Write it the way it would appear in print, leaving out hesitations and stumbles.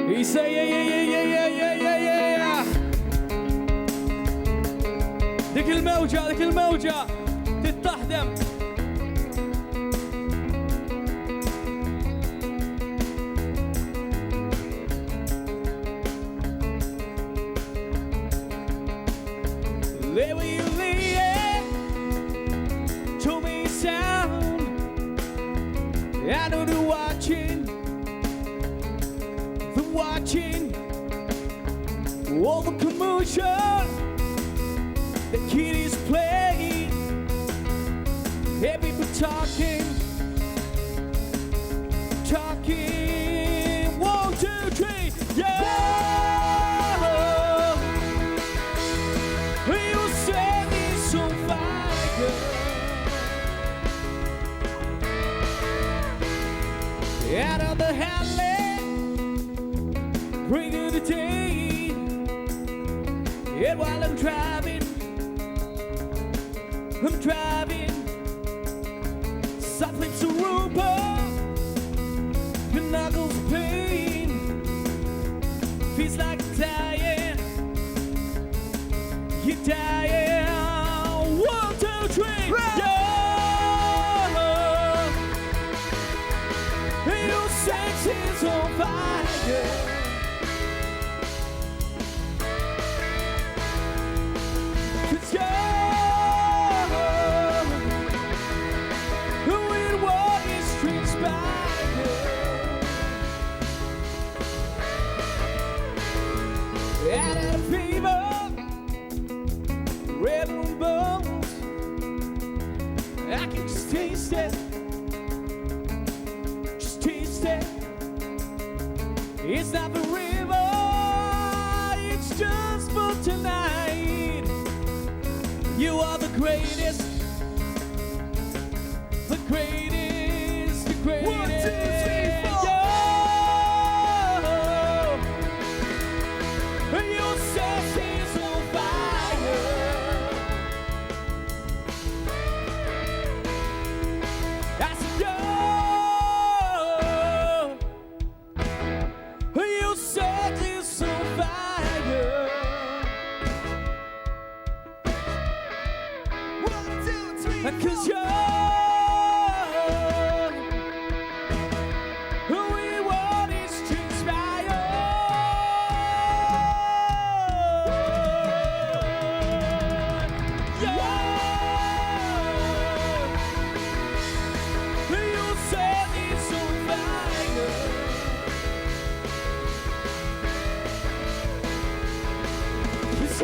He say yeah. ديك الموجة تتحدم. Lay where you lay, yeah. To me sound. I know they're watching. All the commotion the kid is playing. Hey, people talking. 1, 2, 3, yeah. You set me on fire. Out of the alley, bring you the day. And while I'm driving, something's a rumor. Your knuckles pain feels like dying. You're dying. 1, 2, 3, yeah. Your sex is on fire. Out of fever, red and bones, I can just taste it, It's not the river, it's just for tonight. You are the greatest, the greatest, the greatest. 1, 2, 3, 4. Your sex is on fire. I said, your sex is on fire. 1, 2, 3, 4. 'Cause who we want is to inspire. You set me on fire. It's